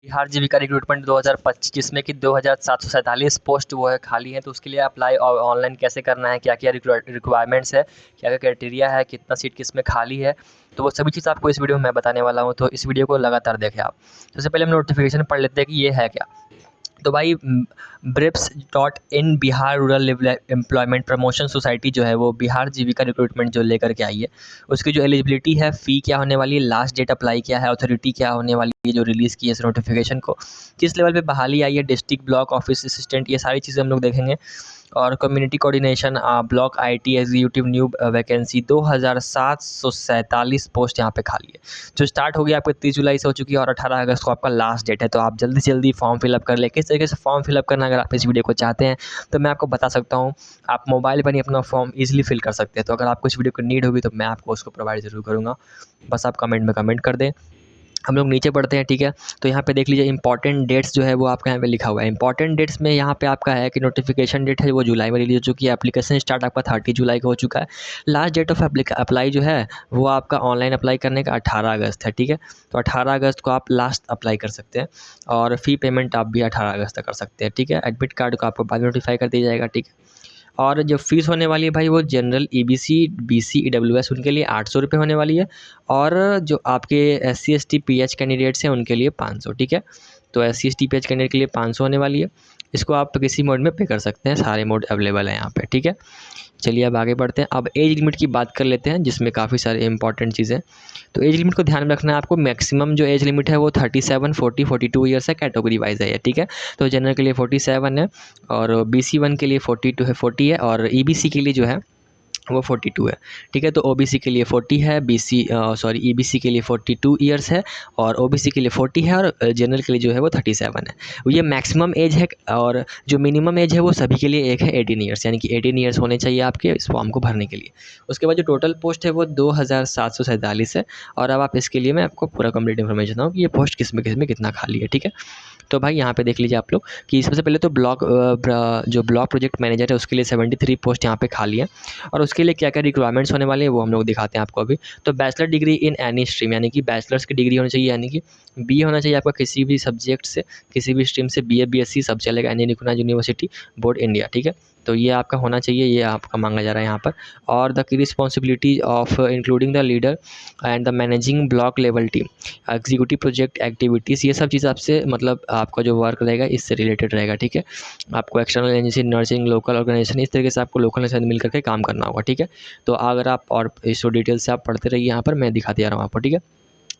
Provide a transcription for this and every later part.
बिहार जीविका recruitment 2025 जिसमें कि 2747 post वो है खाली है। तो उसके लिए अप्लाई ऑनलाइन कैसे करना है, क्या क्या रिक्वायरमेंट्स है, क्या क्या क्राइटेरिया है, कितना सीट किस में खाली है, तो वो सभी चीज़ आपको इस वीडियो में मैं बताने वाला हूँ। तो इस वीडियो को लगातार देखें आप। सबसे पहले हम नोटिफिकेशन पढ़ लेते हैं कि ये है क्या। तो भाई ब्रिप्स dot in Bihar rural employment promotion society जो है वो बिहार जीविका रिक्रूटमेंट जो लेकर के आई है, उसकी जो एलिजिबिलिटी है, फ़ी क्या होने वाली है, लास्ट डेट अप्लाई क्या है, अथॉरिटी क्या होने वाली है जो रिलीज़ की है इस नोटिफिकेशन को, किस लेवल पे बहाली आई है, डिस्ट्रिक्ट ब्लॉक ऑफिस असिस्टेंट, ये सारी चीज़ें हम लोग देखेंगे। और community coordination block IT executive new vacancy 2747 post यहाँ पे खाली है, जो स्टार्ट हो गया आपके 30 जुलाई से हो चुकी है और 18 अगस्त को आपका लास्ट डेट है। तो आप जल्दी से जल्दी फॉर्म फिलअप कर ले। किस तरीके से फॉर्म फिलअप करना अगर आप इस वीडियो को चाहते हैं तो मैं आपको बता सकता हूँ। आप मोबाइल पर ही अपना फॉर्म ईजिली फिल कर सकते हैं। तो अगर आपको इस वीडियो की नीड होगी तो मैं आपको उसको प्रोवाइड ज़रूर करूँगा, बस आप कमेंट में कमेंट कर दें। हम लोग नीचे बढ़ते हैं, ठीक है। तो यहाँ पे देख लीजिए इंपॉर्टेंट डेट्स जो है वो आपका यहाँ पे लिखा हुआ है। इंपॉर्टेंट डेट्स में यहाँ पे आपका है कि नोटिफिकेशन डेट है वो जुलाई में रिलीज हो चुकी है, एप्लीकेशन स्टार्ट आपका 30 जुलाई को हो चुका है, लास्ट डेट ऑफ अप्लाई जो है वो आपका ऑनलाइन अप्लाई करने का 18 अगस्त है, ठीक है। तो 18 अगस्त को आप लास्ट अप्लाई कर सकते हैं और फ़ी पेमेंट आप भी 18 अगस्त तक कर सकते हैं, ठीक है। एडमिट कार्ड को आपको बाद में नोटिफाई कर दिया जाएगा, ठीक है। और जो फ़ीस होने वाली है भाई वो जनरल ईबीसी बीसी ईडब्ल्यूएस उनके लिए 800 रुपये होने वाली है, और जो आपके एससी एसटी पीएच कैंडिडेट्स हैं उनके लिए 500, ठीक है। तो एससी एसटी पीएच कैंडिडेट के लिए 500 होने वाली है। इसको आप किसी मोड में पे कर सकते हैं, सारे मोड अवेलेबल हैं यहाँ पे, ठीक है। चलिए अब आगे बढ़ते हैं। अब एज लिमिट की बात कर लेते हैं जिसमें काफ़ी सारे इंपॉर्टेंट चीज़ें। तो एज लिमिट को ध्यान में रखना है आपको। मैक्सिमम जो एज लिमिट है वो 37, 40, 42 ईयर्स है, कैटेगरी वाइज है ये, ठीक है। तो जनरल के लिए 47 है, और बीसी 1 के लिए 42 है, 40 है, और ईबीसी के लिए जो है वो 42 है, ठीक है। तो ओबीसी के लिए 40 है, ईबीसी के लिए 42 ईयर्स है, और ओबीसी के लिए 40 है, और जनरल के लिए जो है वो 37 है। ये मैक्सिमम एज है, और जो मिनिमम एज है वो सभी के लिए एक है 18 ईयर्स, यानी कि 18 ईयर्स होने चाहिए आपके इस फॉर्म को भरने के लिए। उसके बाद जो टोटल पोस्ट है वो 2747 है। और अब आप इसके लिए मैं आपको पूरा कंप्लीट इन्फॉर्मेशन दूँ कि ये पोस्ट किस में कितना खाली है, ठीक है। तो भाई यहाँ पे देख लीजिए आप लोग कि सबसे पहले तो जो ब्लॉक प्रोजेक्ट मैनेजर है उसके लिए 73 पोस्ट यहाँ पे खाली है। और उसके लिए क्या क्या रिक्वायरमेंट्स होने वाले हैं वो हम लोग दिखाते हैं आपको अभी। तो bachelor degree in any stream, यानी कि बैचलर्स की डिग्री होनी चाहिए, यानी कि बीए होना चाहिए आपका किसी भी सब्जेक्ट से, किसी भी स्ट्रीम से, बीए बीएससी सब चलेगा, any recognized university board India, ठीक है। तो ये आपका होना चाहिए, ये आपका मांगा जा रहा है यहाँ पर। और the key responsibility of including the leader and the managing block level team, executive project activities, ये सब चीज़ आपसे मतलब आपका जो वर्क रहेगा इससे रिलेटेड रहेगा, ठीक है। आपको external agency, nursing, local organization, इस तरीके से आपको लोकल के साथ मिल करके काम करना होगा, ठीक है। तो अगर आप और इस डिटेल से आप पढ़ते रहिए, यहाँ पर मैं दिखाते जा रहा हूँ आपको, ठीक है।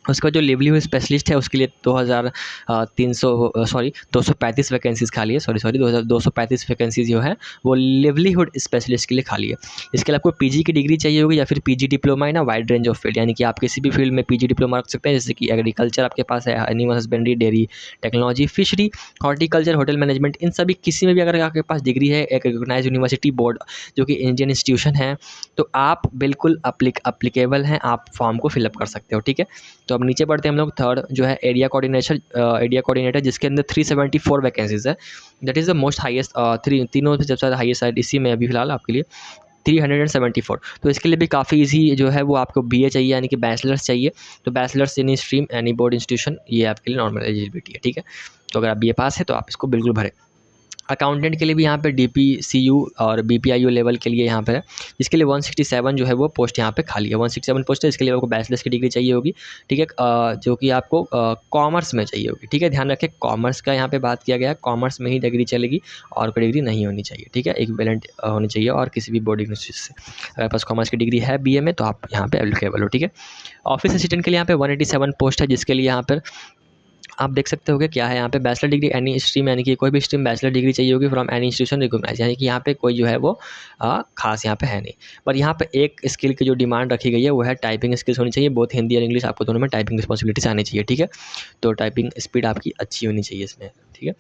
उसका जो लिवलीहुड स्पेशलिस्ट है उसके लिए 235 वैकेंसीज़ खाली है, 235 वैकेंसीज़ जो है वो लिवलीहुड स्पेशलिस्ट के लिए खाली है। इसके लिए आपको पीजी की डिग्री चाहिए होगी या फिर पीजी डिप्लोमा है ना, वाइड रेंज ऑफ फील्ड, यानी कि आप किसी भी फील्ड में पीजी डिप्लोमा रख सकते हैं, जैसे कि एग्रीकल्चर आपके पास है, animal husbandry, dairy technology, fishery, horticulture, hotel management, इन सभी किसी में भी अगर आपके पास डिग्री है एक रिकॉग्नाइज्ड यूनिवर्सिटी बोर्ड जो कि इंडियन इंस्टीट्यूशन है, तो आप बिल्कुल अप्लीकेबल हैं, आप फॉर्म को फिलअप कर सकते हो, ठीक है। तो अब नीचे बढ़ते हैं हम लोग। थर्ड जो है एरिया कोऑर्डिनेटर जिसके अंदर 374 वैकेंसीज है। That is the most highest, तीनों से सबसे ज़्यादा हाईएस्ट है इसी में अभी फिलहाल आपके लिए 374। तो इसके लिए भी काफ़ी ईजी जो है वो आपको बीए चाहिए, यानी कि बैचलर्स चाहिए। तो bachelors in stream any board institution, ये आपके लिए नॉर्मल एलिजिबिलिटी है, ठीक है। तो अगर आप बीए पास है तो आप इसको बिल्कुल भरें। अकाउंटेंट के लिए भी यहाँ पे डीपीसीयू और बीपीआईयू लेवल के लिए यहाँ पे है, जिसके लिए 167 जो है वो पोस्ट यहाँ पे खाली है। 167 पोस्ट है, इसके लिए आपको बैचलर्स की डिग्री चाहिए होगी, ठीक है। जो कि आपको कॉमर्स में चाहिए होगी, ठीक है। ध्यान रखें कॉमर्स का यहाँ पे बात किया गया है, कॉमर्स में ही डिग्री चलेगी और कोई डिग्री नहीं होनी चाहिए, ठीक है। इक्विवेलेंट होनी चाहिए और किसी भी बोर्ड यूनिवर्सिटी से। अगर पास कॉमर्स की डिग्री है बीए में तो आप यहाँ पे एप्लीकेबल हो, ठीक है। ऑफिस असिस्टेंट के लिए यहाँ पे 187 पोस्ट है, जिसके लिए यहाँ पर आप देख सकते हो कि क्या है यहाँ पे बैचलर डिग्री एनी स्ट्रीम, यानी कि कोई भी स्ट्रीम बैचलर डिग्री चाहिए होगी फ्रॉम एनी इंस्टीट्यूशन रिकॉग्नाइज, यानी कि यहाँ पे कोई जो है वो खास यहाँ पे है नहीं। पर यहाँ पे एक स्किल की जो डिमांड रखी गई है वो है टाइपिंग स्किल्स होनी चाहिए, बोथ हिंदी और इंग्लिश आपको दोनों में टाइपिंग रिस्पॉन्सिबिलिटीज आनी चाहिए, ठीक है। तो टाइपिंग स्पीड आपकी अच्छी होनी चाहिए इसमें, ठीक है।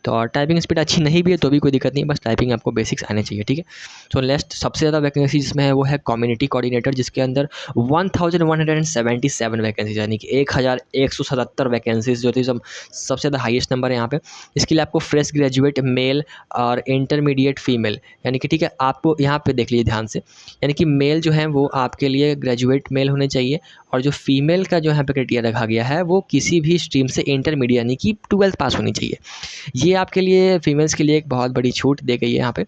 तो और टाइपिंग स्पीड अच्छी नहीं भी है तो भी कोई दिक्कत नहीं, बस टाइपिंग आपको बेसिक्स आने चाहिए, ठीक है। तो नेक्स्ट सबसे ज़्यादा वैकेंसी जिसमें है वो है कम्युनिटी कोऑर्डिनेटर, जिसके अंदर 1177 वैकेंसीज, यानी कि 1177 वैकेंसीज जो थी सबसे ज़्यादा हाईएस्ट नंबर है यहाँ पे। इसके लिए आपको फ्रेश ग्रेजुएट मेल और इंटरमीडिएट फीमेल, यानी कि ठीक है, आपको यहाँ पे देख लीजिए ध्यान से, यानी कि मेल जो है वो आपके लिए ग्रेजुएट मेल होने चाहिए और जो फीमेल का जो यहाँ पे क्राइटेरिया रखा गया है वो किसी भी स्ट्रीम से इंटरमीडिएट यानी कि 12th पास होनी चाहिए। ये आपके लिए फीमेल्स के लिए एक बहुत बड़ी छूट दी गई है यहाँ पे,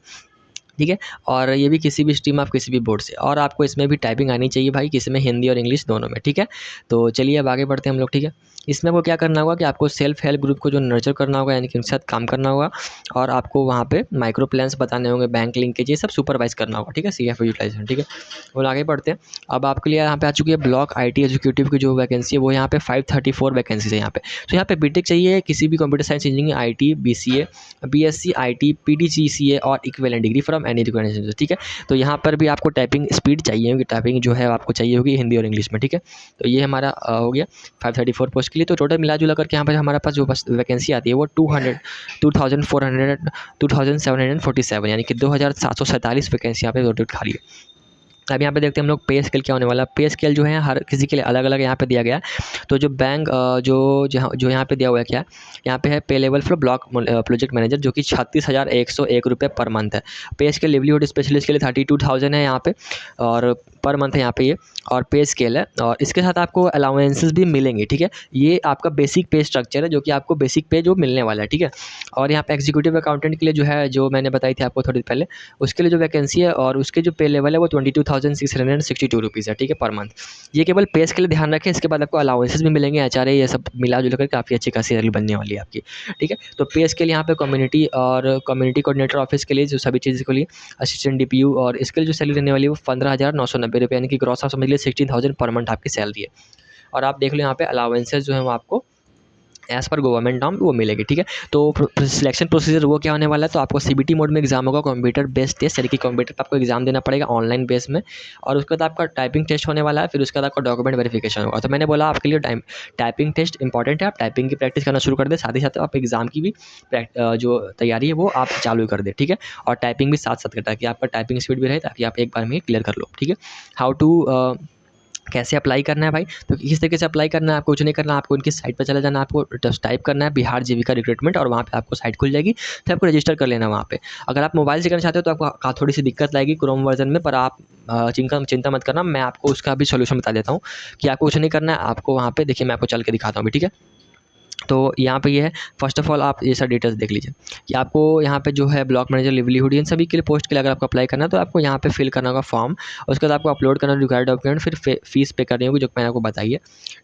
ठीक है। और ये भी किसी भी स्ट्रीम, आप किसी भी बोर्ड से, और आपको इसमें भी टाइपिंग आनी चाहिए भाई, किसी में हिंदी और इंग्लिश दोनों में, ठीक है। तो चलिए अब आगे बढ़ते हैं हम लोग, ठीक है। इसमें आपको क्या करना होगा कि आपको सेल्फ हेल्प ग्रुप को जो नर्चर करना होगा, यानी कि उनके साथ काम करना होगा, और आपको वहाँ पे माइक्रो प्लान्स बताने होंगे, बैंक लिंकेज, ये सब सुपरवाइज करना होगा, ठीक है, CF यूटिलाइजेशन, ठीक है। और आगे बढ़ते हैं। अब आपके लिए यहाँ पे आ चुकी है ब्लॉक IT एग्जीक्यूटिव की जो वैकेंसी है वो यहाँ पे 534 वैकेंसीज है यहाँ पे। तो यहाँ पे बीटेक चाहिए, किसी भी computer science engineering, IT, BCA, BSc IT, PGCCA और equivalent degree from any recognition, ठीक है। तो यहाँ पर भी आपको टाइपिंग स्पीड चाहिए होगी, टाइपिंग जो है आपको चाहिए होगी हिंदी और इंग्लिश में, ठीक है। तो ये हमारा हो गया 534 पोस्ट के लिए। तो टोटल मिला जुला करके यहाँ पर हमारे पास जो वैकेंसी आती है वो 2747 यानी कि 2747 वैकेंसी यहाँ पे टोटल खाली है। अब यहाँ पे देखते हैं हम लोग पे स्केल क्या होने वाला है। पे स्केल जो है हर किसी के लिए अलग अलग यहाँ पे दिया गया है। तो जो बैंक जो यहाँ पे दिया हुआ है, क्या यहाँ पे है, पे level for block project manager, जो कि 36,101 रुपये पर मंथ है। पे स्केल लिवलीहुड स्पेशलिस्ट के लिए 32,000 है यहाँ पे, और पर मंथ है यहाँ पे ये, और पे स्केल है, और इसके साथ आपको अलाउंसेस भी मिलेंगे, ठीक है। ये आपका बेसिक पे स्ट्रक्चर है जो कि आपको बेसिक पे जो मिलने वाला है, ठीक है। और यहाँ पे एग्जीक्यूटिव अकाउंटेंट के लिए जो है, जो मैंने बताई थी आपको थोड़ी देर पहले, उसके लिए जो वैकेंसी है और उसके जो पे लेवल है वो 22,662 रुपीज़ है, ठीक है, पर मंथ। ये केवल पेस के लिए ध्यान रखें, इसके बाद आपको अलाउंसेस भी मिलेंगे, HRA, ये सब मिला जुला कर काफ़ी अच्छी खासी सैलरी बनने वाली है आपकी, ठीक है। तो पेस के लिए यहाँ पे कम्युनिटी और कम्युनिटी कोऑर्डिनेटर ऑफिस के लिए जो सभी चीज़ों के लिए असिस्टेंट DPU, और इसके लिए जो सैलरी रहने वाली है वो 15,990 रुपये, यानी कि ग्रॉस आप समझ लीजिए 16,000 पर मंथ आपकी सैलरी है। और आप देख लो यहाँ पे अलाउंसेस जो है वो आपको एज़ पर गवर्नमेंट नॉर्म वो मिलेगी, ठीक है। तो सिलेक्शन प्रोसीजर वो क्या होने वाला है, तो आपको CBT मोड में एग्जाम होगा, कंप्यूटर बेस्ड टेस्ट, यानी कि कंप्यूटर पर आपको एग्जाम देना पड़ेगा ऑनलाइन बेस में, और उसके बाद आपका टाइपिंग टेस्ट होने वाला है, फिर उसके बाद आपका डॉक्यूमेंट वेरिफिकेशन होगा। तो मैंने बोला आपके लिए टाइपिंग टेस्ट इंपॉर्टेंट है, आप टाइपिंग की प्रैक्टिस करना शुरू कर दें, साथ ही साथ आप एग्जाम की भी जो तैयारी है वो आप चालू कर दें, ठीक है। और टाइपिंग भी साथ साथ करता है कि आपका टाइपिंग स्पीड भी रहे, ताकि आप एक बार में क्लियर कर लो, ठीक है। हाउ टू कैसे अप्लाई करना है भाई, तो किस तरीके से अप्लाई करना है, आपको कुछ नहीं करना, आपको उनकी साइट पर चले जाना, आपको जस्ट टाइप करना है बिहार जीविका रिक्रूटमेंट, और वहाँ पे आपको साइट खुल जाएगी, फिर आपको रजिस्टर कर लेना वहाँ पे। अगर आप मोबाइल से करना चाहते हो तो आपको थोड़ी सी दिक्कत लाएगी क्रोम वर्जन में, पर आप चिंता मत करना, मैं आपको उसका भी सोल्यूशन बता देता हूँ कि आपको कुछ नहीं करना है। आपको वहाँ पे देखिए, मैं आपको चल के दिखाता हूँ अभी, ठीक है। तो यहाँ पे ये है, फर्स्ट ऑफ ऑल आप ये सब डिटेल्स देख लीजिए कि आपको यहाँ पे जो है ब्लॉक मैनेजर, लिवलीहुड, इन सभी के लिए पोस्ट के लिए अगर आपको अप्लाई करना है तो आपको यहाँ पे फिल करना होगा फॉर्म, उसके बाद आपको अपलोड करना रिक्वायर्ड डॉक्यूमेंट, फिर फीस पे करनी होगी जो मैंने आपको बताई है,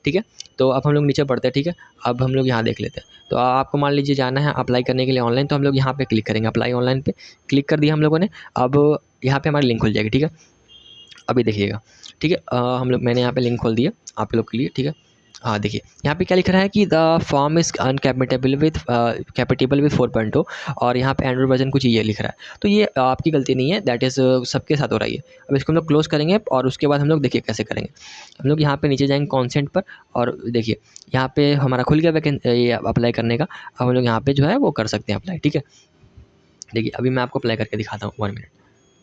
ठीक है। तो अब हम लोग नीचे बढ़ते हैं, ठीक है। अब हम लोग यहाँ देख लेते हैं। तो आपको मान लीजिए जाना है अप्लाई करने के लिए ऑनलाइन, तो हम लोग यहाँ पे क्लिक करेंगे, अप्लाई ऑनलाइन पे क्लिक कर दिया हम लोगों ने। अब यहाँ पे हमारी लिंक खुल जाएगी, ठीक है। अभी देखिएगा, ठीक है। मैंने यहाँ पे लिंक खोल दिया आप लोग के लिए, ठीक है। हाँ देखिए, यहाँ पे क्या लिख रहा है कि द फॉर्म इज़ अनकैपेटेबल विथ 4.0, और यहाँ पे एंड्रॉइड वर्जन कुछ ये लिख रहा है। तो ये आपकी गलती नहीं है, दैट इज़ सबके साथ हो रही है। अब इसको हम लोग क्लोज़ करेंगे, और उसके बाद हम लोग देखिए कैसे करेंगे। हम लोग यहाँ पे नीचे जाएंगे कॉन्सेंट पर, और देखिए यहाँ पे हमारा खुल गया ये अप्लाई करने का। अब हम लोग यहाँ पे जो है वो कर सकते हैं अप्लाई, ठीक है। देखिए अभी मैं आपको अप्लाई करके दिखाता हूँ, 1 मिनट,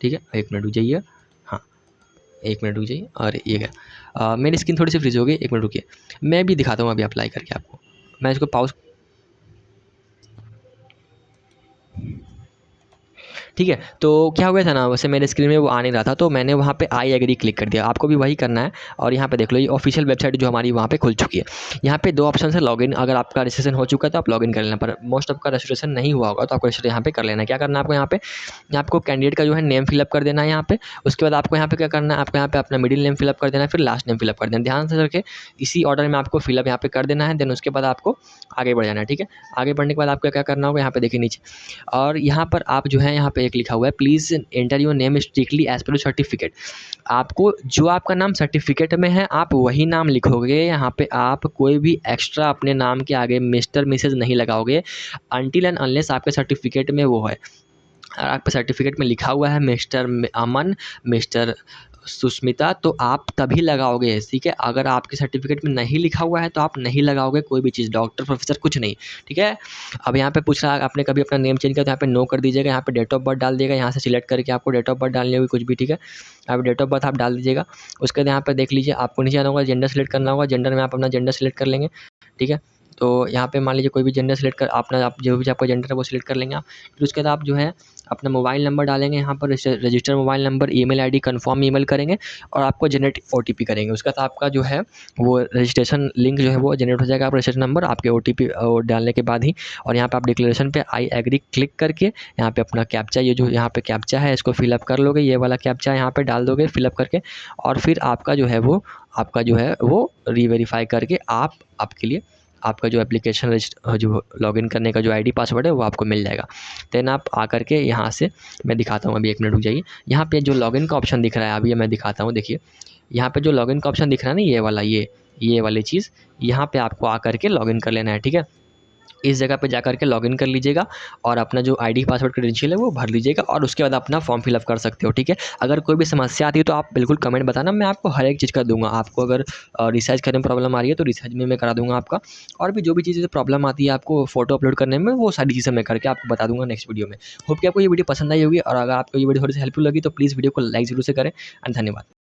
ठीक है, 1 मिनट रुक जाइए। हाँ, 1 मिनट रुक जाइए, और ये गया। मेरी स्क्रीन थोड़ी सी फ्रीज हो गई, 1 मिनट रुकिए, मैं भी दिखाता हूँ अभी अप्लाई करके आपको। मैं इसको पॉज़, ठीक है। तो क्या हो गया था ना, वैसे मेरे स्क्रीन में वो आ नहीं रहा था, तो मैंने वहाँ पे आई एग्री क्लिक कर दिया। आपको भी वही करना है, और यहाँ पे देख लो ये ऑफिशियल वेबसाइट जो हमारी वहाँ पे खुल चुकी है। यहाँ पे 2 ऑप्शन है, लॉगिन, अगर आपका रजिस्ट्रेशन हो चुका है तो आप लॉगिन कर लेना, पर मोस्ट आपका रजिस्ट्रेशन नहीं हुआ होगा तो आपको रजिस्ट्रेशन यहाँ पे कर लेना है। क्या करना है आपको, यहाँ पे आपको कैंडिडेट का जो है नेम फिलअप कर देना है यहाँ पे। उसके बाद आपको यहाँ पे क्या करना है, आपको यहाँ पे अपना मिडिल नेम फिलअप कर देना है, फिर लास्ट नेम फिलअप कर देना है। ध्यान से करके इसी ऑर्डर में आपको फिलअप यहाँ पे कर देना है। देन उसके बाद आपको आगे बढ़ जाना है, ठीक है। आगे बढ़ने के बाद आपको क्या करना होगा, यहाँ पे देखिए नीचे, और यहाँ पर आप जो है यहाँ पे एक लिखा हुआ है, please enter your name strictly as per your certificate. आपको जो आपका नाम सर्टिफिकेट में है आप वही नाम लिखोगे। यहाँ पे आप कोई भी एक्स्ट्रा अपने नाम के आगे मिस्टर मिसेज नहीं लगाओगे, अनटिल एंड अनलेस आपके सर्टिफिकेट में वो है। आपके सर्टिफिकेट में लिखा हुआ है मिस्टर अमन, मिस्टर सुष्मिता, तो आप तभी लगाओगे, ठीक है। अगर आपके सर्टिफिकेट में नहीं लिखा हुआ है तो आप नहीं लगाओगे कोई भी चीज़, डॉक्टर, प्रोफेसर, कुछ नहीं, ठीक है। अब यहाँ पे पूछ रहा है आपने कभी अपना नेम चेंज किया तो यहाँ पे नो कर दीजिएगा। यहाँ पे डेट ऑफ बर्थ डाल दिएगा, यहाँ से सिलेक्ट करके आपको डेट ऑफ बर्थ डालनी होगी कुछ भी, ठीक है। आप डेट ऑफ बर्थ आप डाल दीजिएगा। उसके बाद यहाँ पर देख लीजिए आपको नीचे आना होगा, जेंडर सेलेक्ट करना होगा, जेंडर में आप अपना जेंडर सेलेक्ट कर लेंगे, ठीक है। तो यहाँ पे मान लीजिए कोई भी जेंडर सेलेक्ट कर अपना आप जो भी आपका जेंडर है वो सिलेक्ट कर लेंगे आप। फिर उसके बाद आप जो है अपना मोबाइल नंबर डालेंगे यहाँ पर, register mobile number, email ID confirm email करेंगे और आपको जनरेट ओटीपी करेंगे। उसके बाद आपका जो है वो रजिस्ट्रेशन लिंक जो है वो जनरेट हो जाएगा, आप रजिस्ट्रेशन नंबर आपके ओटीपी डालने के बाद ही। और यहाँ पे आप डिक्लेरेशन पे आई एग्री क्लिक करके यहाँ पे अपना कैप्चा, ये जो यहाँ पे कैप्चा है इसको फिलअप कर लोगे, ये वाला कैप्चा यहाँ पे डाल दोगे फिलअप करके। और फिर आपका जो है वो रीवेरीफाई करके आपके लिए आपका जो एप्लीकेशन जो लॉगिन करने का जो आईडी पासवर्ड है वो आपको मिल जाएगा। देन आप आकर के यहाँ से, मैं दिखाता हूँ, अभी 1 मिनट रुक जाइए। यहाँ पे जो लॉगिन का ऑप्शन दिख रहा है, अभी मैं दिखाता हूँ, देखिए यहाँ पे जो लॉगिन का ऑप्शन दिख रहा है ना, ये वाला, ये वाली चीज़, यहाँ पे आपको आकर के लॉगिन कर लेना है, ठीक है। इस जगह पे जाकर के लॉगिन कर लीजिएगा और अपना जो आईडी पासवर्ड क्रेडेंशियल है वो भर लीजिएगा और उसके बाद अपना फॉर्म फिलअप कर सकते हो, ठीक है। अगर कोई भी समस्या आती है तो आप बिल्कुल कमेंट बताना, मैं आपको हर एक चीज़ कर दूँगा। आपको अगर रिसर्च करने में प्रॉब्लम आ रही है तो रिसर्च में मैं करा दूँगा आपका, और भी जो भी चीज़ें प्रॉब्लम आती है आपको फ़ोटो अपलोड करने में, वो सारी चीज़ें मैं करके आपको बता दूँगा नेक्स्ट वीडियो में। होप कि आपको ये वीडियो पसंद आई होगी, और अगर आपको ये वीडियो थोड़ी सी हेल्पफुल लगी तो प्लीज़ वीडियो को लाइक ज़रूर से करें, एंड धन्यवाद।